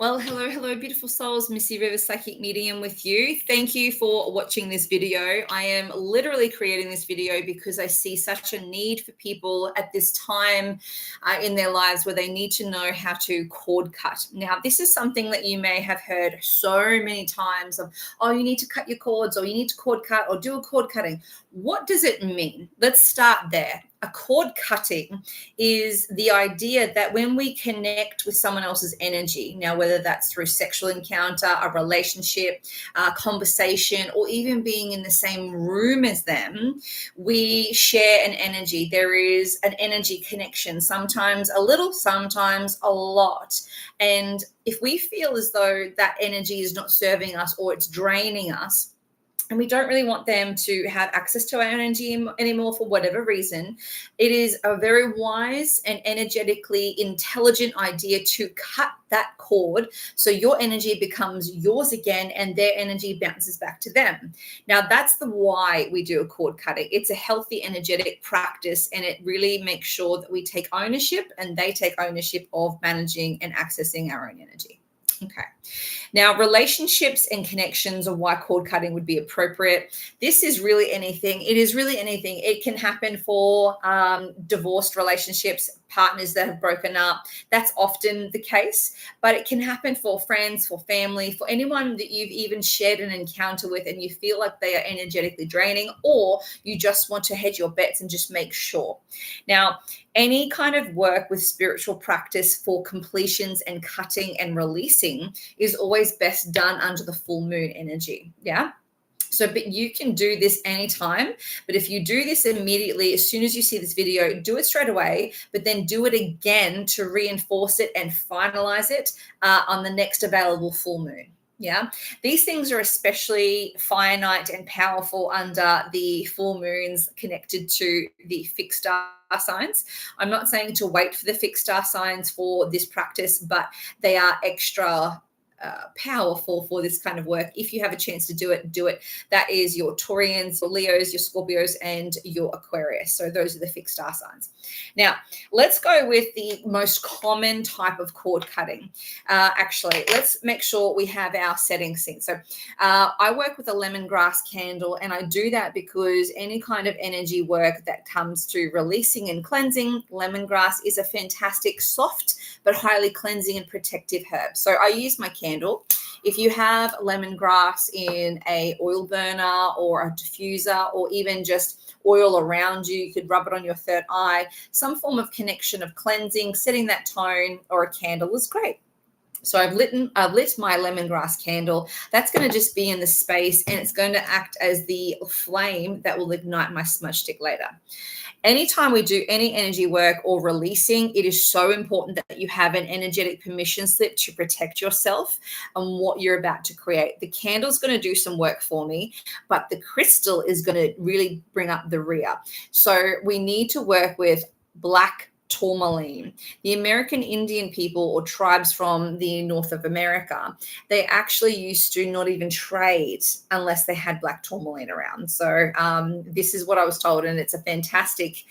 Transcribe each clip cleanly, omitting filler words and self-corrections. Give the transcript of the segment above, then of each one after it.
Well, hello, beautiful souls. Missy River Psychic Medium with you. Thank you for watching this video. I am literally creating this video because I see such a need for people at this time in their lives where they need to know how to cord cut. Now, this is something that you may have heard so many times of, oh, you need to cut your cords, or you need to cord cut, or do a cord cutting. What does it mean? Let's start there. A cord cutting is the idea that when we connect with someone else's energy, now whether that's through sexual encounter, a relationship, a conversation, or even being in the same room as them, we share an energy. There is an energy connection, sometimes a little, sometimes a lot. And if we feel as though that energy is not serving us or it's draining us, and we don't really want them to have access to our energy anymore for whatever reason, it is a very wise and energetically intelligent idea to cut that cord so your energy becomes yours again and their energy bounces back to them. Now, that's the why we do a cord cutting. It's a healthy, energetic practice, and it really makes sure that we take ownership and they take ownership of managing and accessing our own energy. Okay. Now, relationships and connections of why cord cutting would be appropriate. This is really anything. It is really anything. It can happen for divorced relationships, partners that have broken up. That's often the case, but it can happen for friends, for family, for anyone that you've even shared an encounter with and you feel like they are energetically draining, or you just want to hedge your bets and just make sure. Now, any kind of work with spiritual practice for completions and cutting and releasing is always best done under the full moon energy. Yeah. So, but you can do this anytime. But if you do this immediately, as soon as you see this video, do it straight away, but then do it again to reinforce it and finalize it on the next available full moon. Yeah, these things are especially finite and powerful under the full moons connected to the fixed star signs. I'm not saying to wait for the fixed star signs for this practice, but they are extra powerful for this kind of work. If you have a chance to do it, do it. That is your Taurians, your Leos, your Scorpios, and your Aquarius. So those are the fixed star signs. Now, let's go with the most common type of cord cutting. Actually, let's make sure we have our settings synced. So I work with a lemongrass candle, and I do that because any kind of energy work that comes to releasing and cleansing, lemongrass is a fantastic, soft, but highly cleansing and protective herb. So I use my candle. If you have lemongrass in a oil burner or a diffuser, or even just oil around you, you could rub it on your third eye. Some form of connection of cleansing, setting that tone, or a candle is great. So I've lit my lemongrass candle. That's going to just be in the space, and it's going to act as the flame that will ignite my smudge stick later. Anytime we do any energy work or releasing, it is so important that you have an energetic permission slip to protect yourself and what you're about to create. The candle's going to do some work for me, but the crystal is going to really bring up the rear. So we need to work with black tourmaline. The American Indian people or tribes from the North of America, they actually used to not even trade unless they had black tourmaline around. So this is what I was told, and it's a fantastic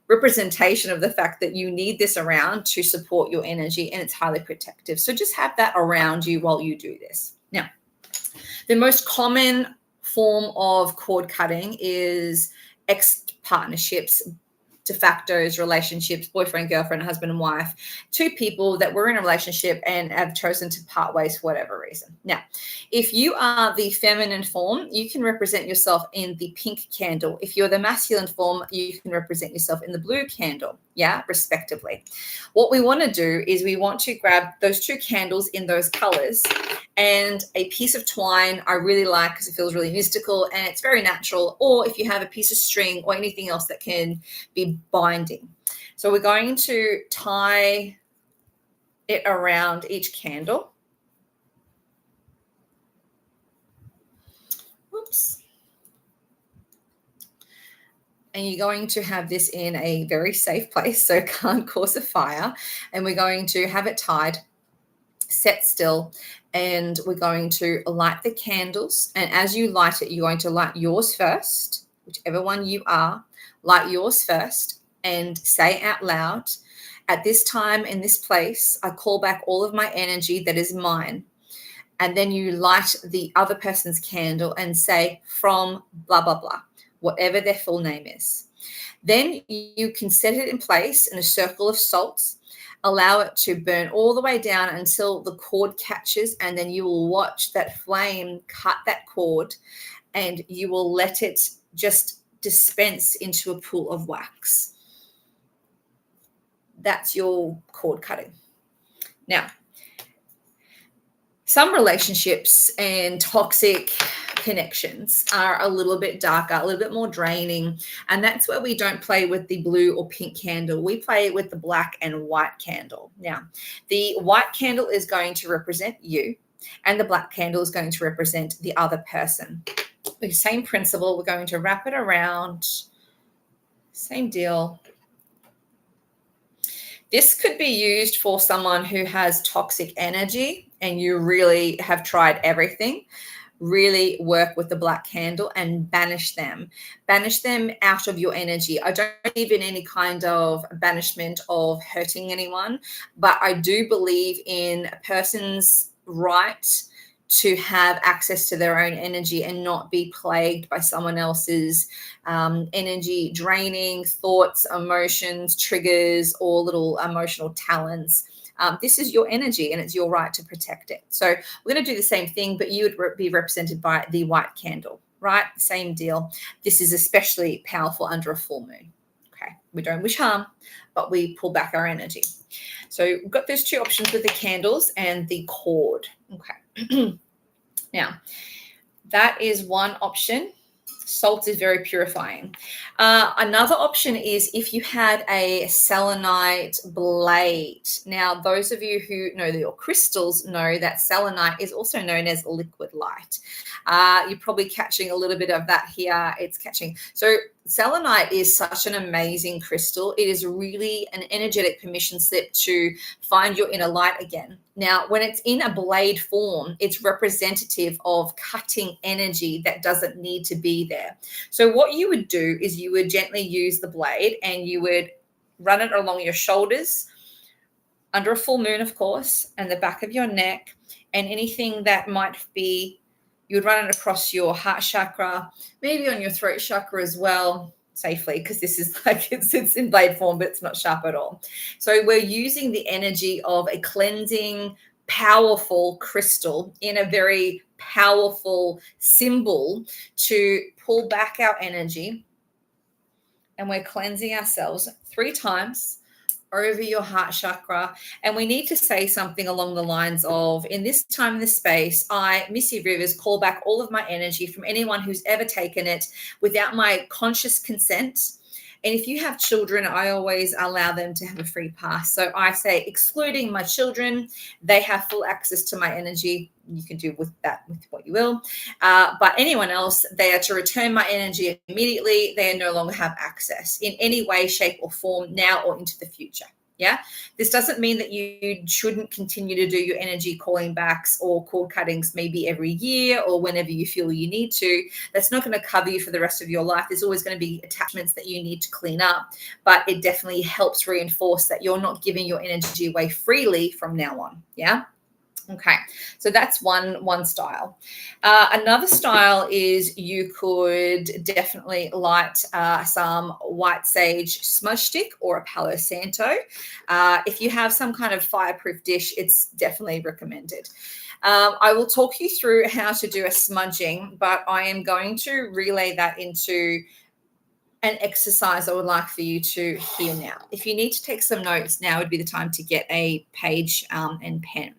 representation of the fact that you need this around to support your energy, and it's highly protective. So just have that around you while you do this. Now, the most common form of cord cutting is ex-partnerships, de factos, relationships, boyfriend, girlfriend, husband and wife, two people that were in a relationship and have chosen to part ways for whatever reason. Now, if you are the feminine form, you can represent yourself in the pink candle. If you're the masculine form, you can represent yourself in the blue candle, yeah, respectively. What we want to do is we want to grab those two candles in those colors and a piece of twine. I really like because it feels really mystical and it's very natural, or if you have a piece of string or anything else that can be binding. So we're going to tie it around each candle. Whoops. And you're going to have this in a very safe place, so it can't cause a fire. And we're going to have it tied, set still, and we're going to light the candles. And as you light it, you're going to light yours first, whichever one you are, light yours first and say out loud, At this time, in this place, I call back all of my energy that is mine. And then you light the other person's candle and say, from blah, blah, blah, whatever their full name is. Then you can set it in place in a circle of salts, allow it to burn all the way down until the cord catches, and then you will watch that flame cut that cord, and you will let it just dispense into a pool of wax. That's your cord cutting. Now, some relationships and toxic connections are a little bit darker, a little bit more draining. And that's where we don't play with the blue or pink candle. We play with the black and white candle. Now, the white candle is going to represent you, and the black candle is going to represent the other person. The same principle, we're going to wrap it around. Same deal. This could be used for someone who has toxic energy and you really have tried everything. Really work with the black candle and banish them. Banish them out of your energy. I don't believe in any kind of banishment of hurting anyone, but I do believe in a person's right to have access to their own energy and not be plagued by someone else's energy draining thoughts, emotions, triggers, or little emotional talents. This is your energy and it's your right to protect it. So we're going to do the same thing, but you would be represented by the white candle, right? Same deal. This is especially powerful under a full moon. Okay. We don't wish harm, but we pull back our energy. So we've got those two options with the candles and the cord. Okay. Now, that is one option. Salt is very purifying. Another option is if you had a selenite blade. Now, those of you who know your crystals know that selenite is also known as liquid light. You're probably catching a little bit of that here. It's catching. So selenite is such an amazing crystal. It is really an energetic permission slip to find your inner light again. Now, when it's in a blade form, it's representative of cutting energy that doesn't need to be there. So what you would do is you would gently use the blade and you would run it along your shoulders, under a full moon, of course, and the back of your neck, and anything that might be, you would run it across your heart chakra, maybe on your throat chakra as well, safely, because this is like it's in blade form, but it's not sharp at all. So we're using the energy of a cleansing, powerful crystal in a very powerful symbol to pull back our energy. And we're cleansing ourselves 3 times over your heart chakra. And we need to say something along the lines of, in this time, in this space, I, Missy Rivers, call back all of my energy from anyone who's ever taken it without my conscious consent. And if you have children, I always allow them to have a free pass. So I say, excluding my children, they have full access to my energy. You can do with that with what you will. But anyone else, they are to return my energy immediately. They no longer have access in any way, shape, or form now or into the future. Yeah. This doesn't mean that you shouldn't continue to do your energy calling backs or cord cuttings maybe every year or whenever you feel you need to. That's not going to cover you for the rest of your life. There's always going to be attachments that you need to clean up, but it definitely helps reinforce that you're not giving your energy away freely from now on. Yeah. Okay, so that's one style. Another style is you could definitely light some white sage smudge stick or a Palo Santo. If you have some kind of fireproof dish, it's definitely recommended. I will talk you through how to do a smudging, but I am going to relay that into an exercise I would like for you to hear now. If you need to take some notes, now would be the time to get a page and pen.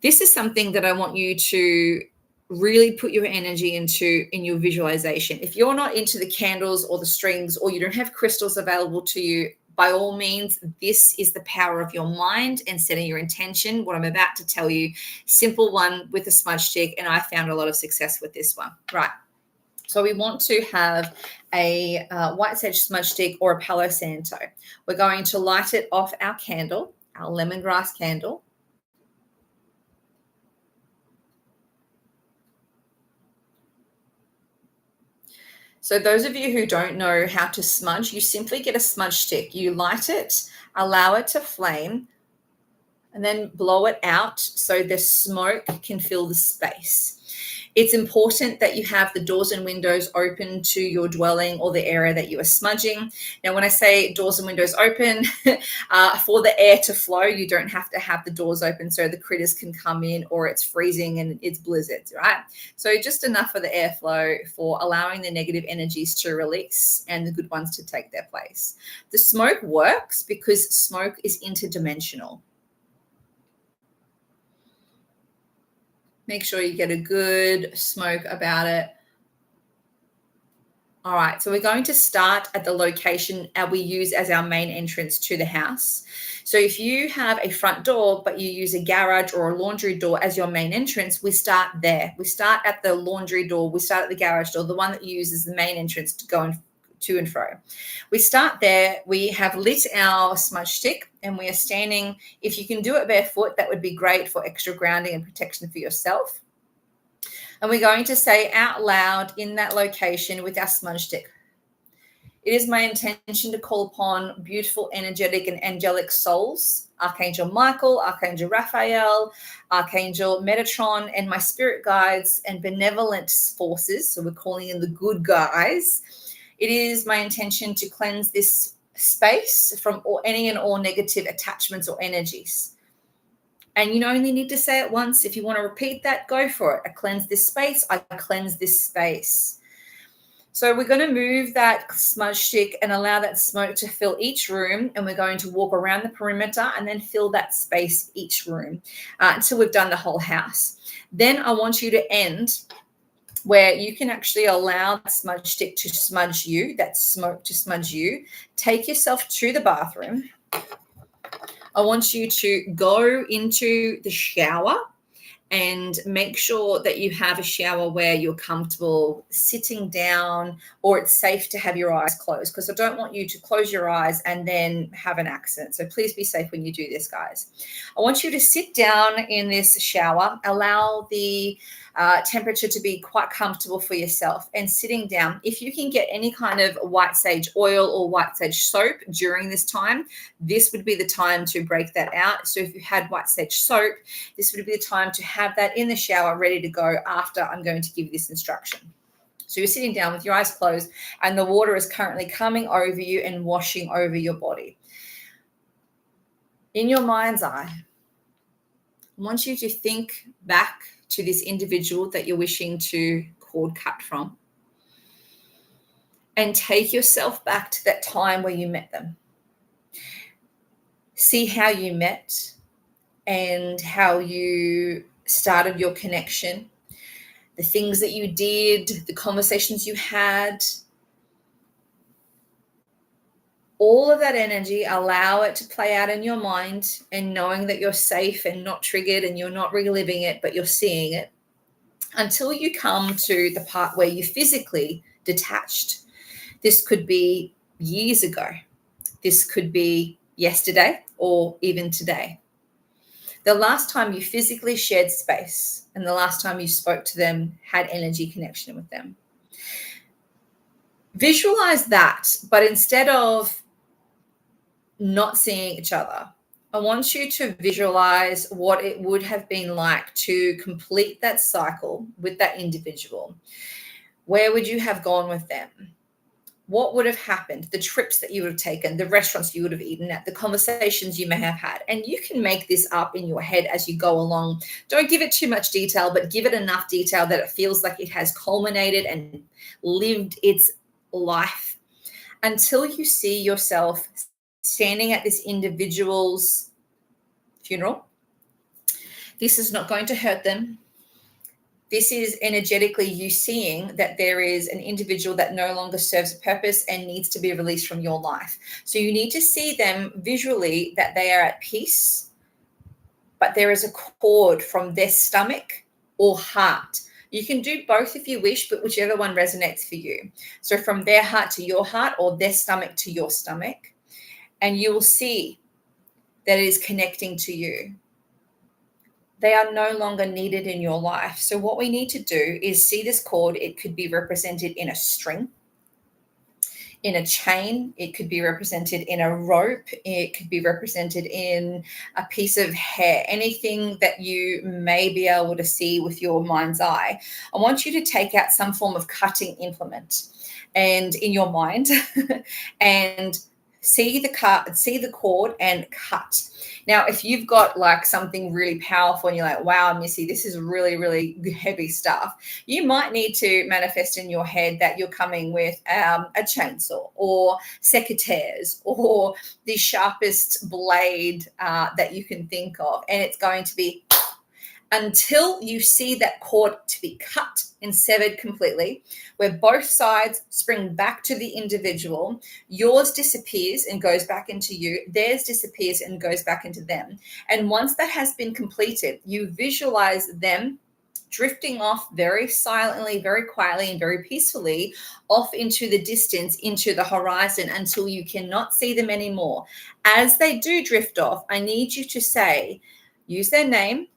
This is something that I want you to really put your energy into in your visualization. If you're not into the candles or the strings, or you don't have crystals available to you, by all means, this is the power of your mind and setting your intention. What I'm about to tell you, simple one with a smudge stick, and I found a lot of success with this one. Right. So we want to have a white sage smudge stick or a Palo Santo. We're going to light it off our candle, our lemongrass candle. So those of you who don't know how to smudge, you simply get a smudge stick. You light it, allow it to flame, and then blow it out so the smoke can fill the space. It's important that you have the doors and windows open to your dwelling or the area that you are smudging. Now, when I say doors and windows open, for the air to flow, you don't have to have the doors open so the critters can come in, or it's freezing and it's blizzards, right? So just enough for the airflow for allowing the negative energies to release and the good ones to take their place. The smoke works because smoke is interdimensional. Make sure you get a good smoke about it. All right, so we're going to start at the location we use as our main entrance to the house. So if you have a front door, but you use a garage or a laundry door as your main entrance, we start there. We start at the laundry door. We start at the garage door, the one that you use as the main entrance to go to and fro. We start there. We have lit our smudge stick and we are standing. If you can do it barefoot, that would be great for extra grounding and protection for yourself. And we're going to say out loud in that location with our smudge stick, it is my intention to call upon beautiful, energetic, and angelic souls, Archangel Michael, Archangel Raphael, Archangel Metatron, and my spirit guides and benevolent forces. So we're calling in the good guys. It is my intention to cleanse this space from any and all negative attachments or energies. And you only need to say it once. If you want to repeat that, go for it. I cleanse this space. I cleanse this space. So we're going to move that smudge stick and allow that smoke to fill each room. And we're going to walk around the perimeter and then fill that space each room until we've done the whole house. Then I want you to end where you can actually allow that smudge stick to smudge you, that smoke to smudge you. Take yourself to the bathroom. I want you to go into the shower and make sure that you have a shower where you're comfortable sitting down, or it's safe to have your eyes closed, because I don't want you to close your eyes and then have an accident. So please be safe when you do this, guys. I want you to sit down in this shower, allow the temperature to be quite comfortable for yourself, and sitting down. If you can get any kind of white sage oil or white sage soap during this time, this would be the time to break that out. So if you had white sage soap, this would be the time to have that in the shower ready to go after I'm going to give you this instruction. So you're sitting down with your eyes closed and the water is currently coming over you and washing over your body. In your mind's eye, I want you to think back to this individual that you're wishing to cord cut from, and take yourself back to that time where you met them. See how you met and how you started your connection, the things that you did, the conversations you had. All of that energy, allow it to play out in your mind, and knowing that you're safe and not triggered and you're not reliving it, but you're seeing it, until you come to the part where you physically detached. This could be years ago. This could be yesterday or even today. The last time you physically shared space and the last time you spoke to them, had energy connection with them. Visualize that, but instead of not seeing each other, I want you to visualize what it would have been like to complete that cycle with that individual. Where would you have gone with them? What would have happened? The trips that you would have taken, the restaurants you would have eaten at, the conversations you may have had. And you can make this up in your head as you go along. Don't give it too much detail, but give it enough detail that it feels like it has culminated and lived its life, until you see yourself standing at this individual's funeral. This is not going to hurt them. This is energetically you seeing that there is an individual that no longer serves a purpose and needs to be released from your life. So you need to see them visually that they are at peace, but there is a cord from their stomach or heart. You can do both if you wish, but whichever one resonates for you. So from their heart to your heart, or their stomach to your stomach, and you will see that it is connecting to you. They are no longer needed in your life. So what we need to do is see this cord. It could be represented in a string. in a chain, it could be represented in a rope, it could be represented in a piece of hair, anything that you may be able to see with your mind's eye. I want you to take out some form of cutting implement and in your mind and see the cord and cut. Now, if you've got like something really powerful and you're like, wow, Missy, this is really, really heavy stuff, you might need to manifest in your head that you're coming with a chainsaw or secateurs or the sharpest blade that you can think of. And it's going to be until you see that cord to be cut and severed completely, where both sides spring back to the individual. Yours disappears and goes back into you. Theirs disappears and goes back into them. And once that has been completed, you visualize them drifting off very silently, very quietly, and very peacefully off into the distance, into the horizon, until you cannot see them anymore. As they do drift off, I need you to say, use their name.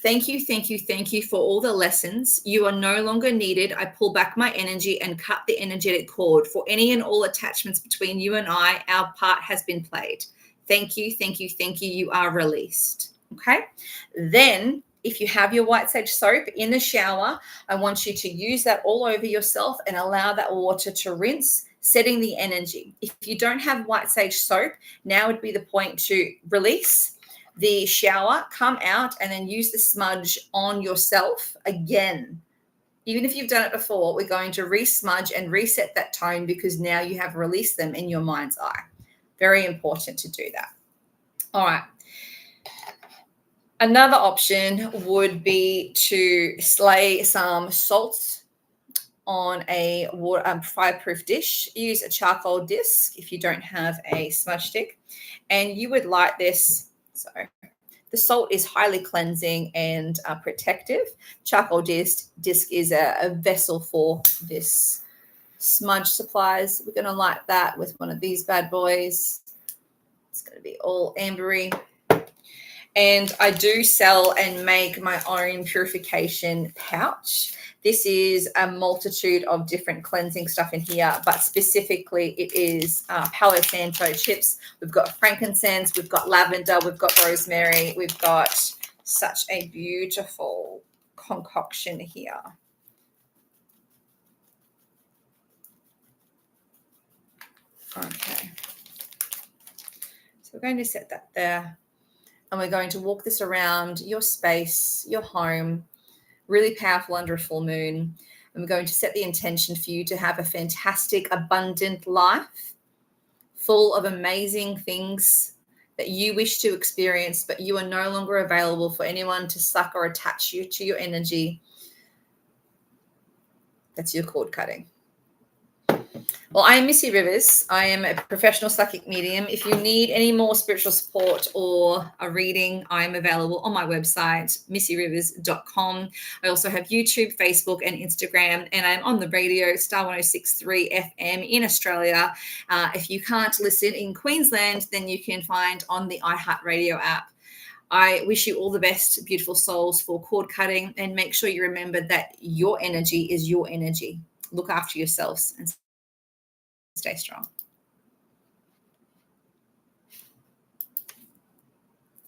Thank you, thank you, thank you for all the lessons. You are no longer needed. I pull back my energy and cut the energetic cord. For any and all attachments between you and I, our part has been played. Thank you, thank you, thank you. You are released. Okay? Then, if you have your white sage soap in the shower, I want you to use that all over yourself and allow that water to rinse, setting the energy. If you don't have white sage soap, now would be the point to release the shower, come out, and then use the smudge on yourself again. Even if you've done it before, we're going to re-smudge and reset that tone because now you have released them in your mind's eye. Very important to do that. All right. Another option would be to lay some salt on a fireproof dish. Use a charcoal disc if you don't have a smudge stick. And you would light this. So the salt is highly cleansing and protective. Charcoal disc is a vessel for this. Smudge supplies, we're going to light that with one of these bad boys. It's going to be all ambery. And I do sell and make my own purification pouch. This is a multitude of different cleansing stuff in here, but specifically it is Palo Santo chips. We've got frankincense, we've got lavender, we've got rosemary, we've got such a beautiful concoction here. Okay. So we're going to set that there. And we're going to walk this around your space, your home, really powerful under a full moon. And we're going to set the intention for you to have a fantastic, abundant life full of amazing things that you wish to experience, but you are no longer available for anyone to suck or attach you to your energy. That's your cord cutting. Well, I am Missy Rivers. I am a professional psychic medium. If you need any more spiritual support or a reading, I am available on my website, missyrivers.com. I also have YouTube, Facebook, and Instagram, and I'm on the radio, Star 106.3 FM in Australia. If you can't listen in Queensland, then you can find on the iHeartRadio app. I wish you all the best, beautiful souls, for cord cutting, and make sure you remember that your energy is your energy. Look after yourselves and stay strong.